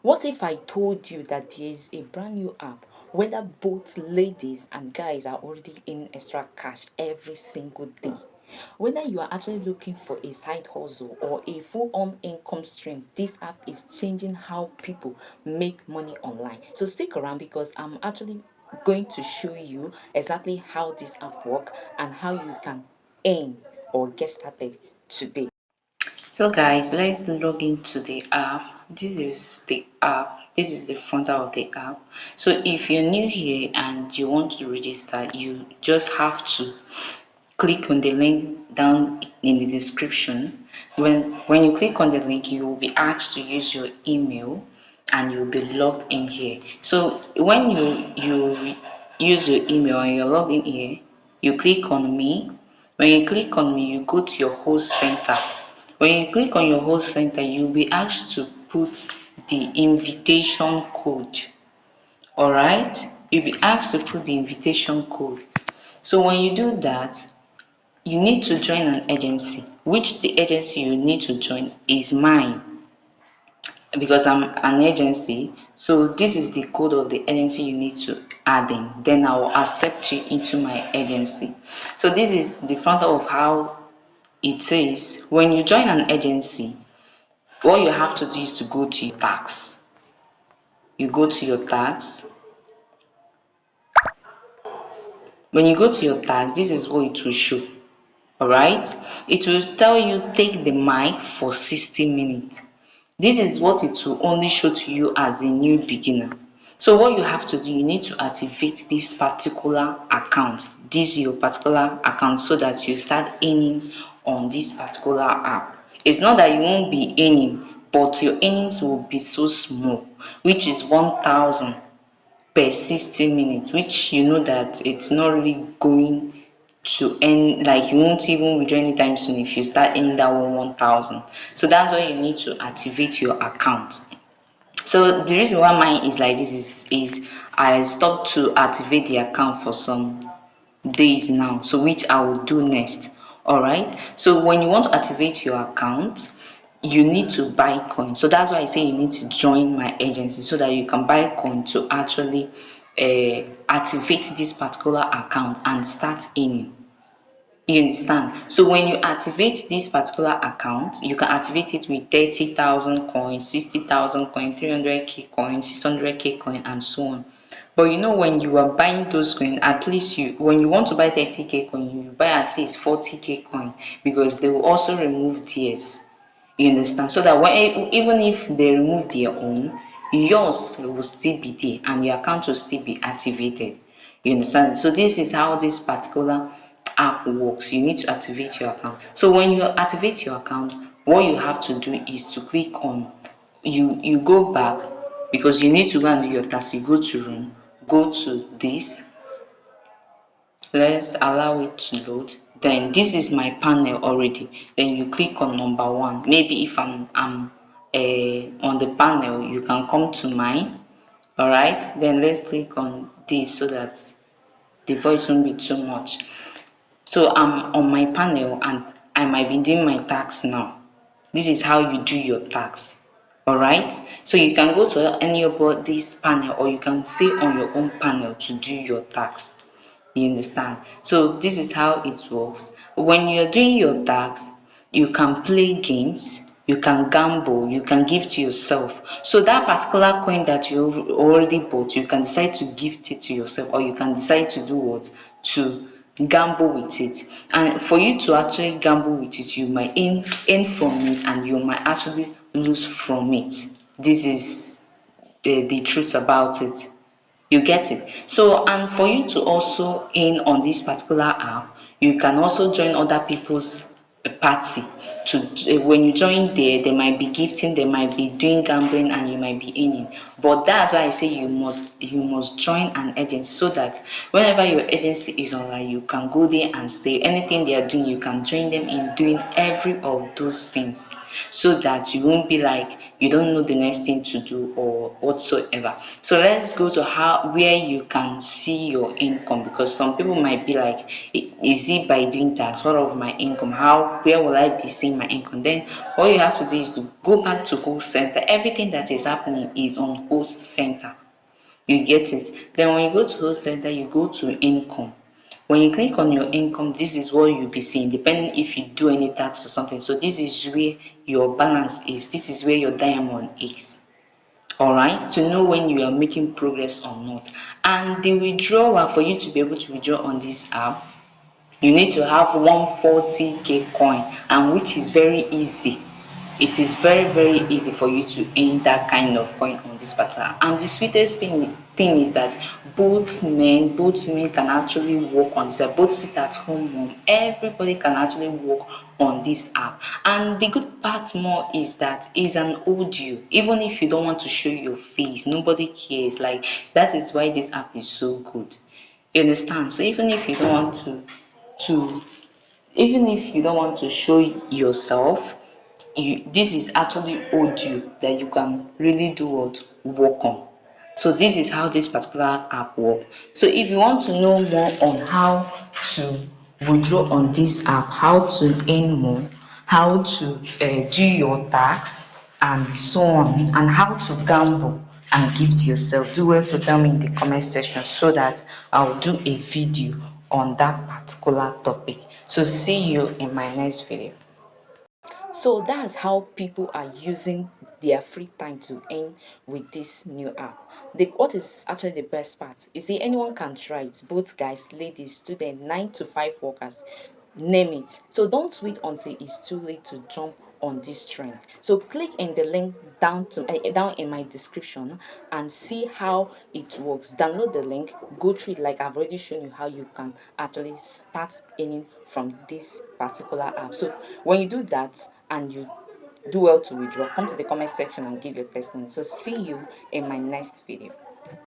What if I told you that there is a brand new app whether both ladies and guys are already in extra cash every single day? Whether you are actually looking for a side hustle or a full on income stream, this app is changing how people make money online. So stick around because I'm actually going to show you exactly how this app works and how you can earn or get started today. So guys, let's log into the app. This is the app. This is the front of the app. So if you're new here and you want to register, you just have to click on the link down in the description. When you click on the link, you will be asked to use your email and you'll be logged in here. So when you use your email and you're logged in here, you click on me. When you click on me, you go to your host center. When you click on your host center, you'll be asked to put the invitation code. All right, you'll be asked to put the invitation code. So when you do that, you need to join an agency, which the agency you need to join is mine because I'm an agency. So this is the code of the agency you need to add in. Then I will accept you into my agency. So this is the front of how it is. When you join an agency, what you have to do is to go to your tax. You go to your tax. When you go to your tax, this is what it will show. Alright, it will tell you take the mic for 60 minutes. This is what it will only show to you as a new beginner. So what you have to do, you need to activate this particular account, this your particular account, so that you start earning on this particular app. It's not that you won't be earning, but your earnings will be so small, which is 1,000 per 60 minutes, which you know that it's not really going to end, like you won't even withdraw anytime soon if you start earning that 1,000. So that's why you need to activate your account. So the reason why mine is like this is I stopped to activate the account for some days now, so which I will do next. All right, so when you want to activate your account, you need to buy coin. So that's why I say you need to join my agency so that you can buy coin to actually activate this particular account and start earning. You understand? So when you activate this particular account, you can activate it with 30,000 coins, 60,000 coins, 300k coins, 600k coin, and so on. But you know, when you are buying those coins, at least when you want to buy 30k coin, you buy at least 40k coin because they will also remove theirs. You understand? So that even if they remove their own, yours will still be there and your account will still be activated. You understand? So this is how this particular app works. You need to activate your account. So when you activate your account, what you have to do is to click on, you go back because you need to go and do your task. You go to room, go to this. Let's allow it to load. Then this is my panel already. Then you click on number one. Maybe if I'm on the panel, you can come to mine. All right. Then let's click on this so that the voice won't be too much. So I'm on my panel and I might be doing my tax now. This is how you do your tax. All right. So you can go to any of this panel or you can stay on your own panel to do your tax. You understand? So this is how it works. When you're doing your tax, you can play games, you can gamble, you can give to yourself. So that particular coin that you already bought, you can decide to gift it to yourself, or you can decide to do what? To gamble with it. And for you to actually gamble with it, you might earn from it and you might actually lose from it. This is the truth about it. You get it? So, and for you to also in on this particular app, you can also join other people's party. When you join there, they might be gifting, they might be doing gambling, and you might be earning. But that's why I say you must join an agency so that whenever your agency is online, you can go there and stay. Anything they are doing, you can join them in doing every of those things, so that you won't be like you don't know the next thing to do or whatsoever. So let's go to how where you can see your income, because some people might be like, Is it by doing tax? What of my income? How where will I be seeing my income?" Then all you have to do is to go back to host center. Everything that is happening is on host center. You get it? Then when you go to host center, you go to income. When you click on your income, this is what you'll be seeing, depending if you do any tax or something. So this is where your balance is. This is where your diamond is. All right, to know when you are making progress or not. And the withdrawal, for you to be able to withdraw on this app, you need to have 140k coin, and which is very easy. It is very very easy for you to earn that kind of coin on this particular. And the sweetest thing is that both men, both women can actually work on this app. Both sit at home mom, everybody can actually work on this app. And the good part more is that it's an audio. Even if you don't want to show your face, nobody cares. Like, that is why this app is so good. You understand? So even if you don't want to even if you don't want to show yourself, this is actually audio that you can really do what work on. So this is how this particular app works. So if you want to know more on how to withdraw on this app, how to earn more, how to do your tax and so on, and how to gamble and gift yourself, do well to tell me in the comment section so that I'll do a video on that particular topic. So see you in my next video. So that's how people are using their free time to earn with this new app. What is actually the best part? You see, anyone can try it, both guys, ladies, students, 9 to 5 workers, name it. So don't wait until it's too late to jump on this trend. So click in the link down in my description and see how it works. Download the link, go through it like I've already shown you how you can actually start earning from this particular app. So when you do that and you do well to withdraw, come to the comment section and give your testimony. So see you in my next video.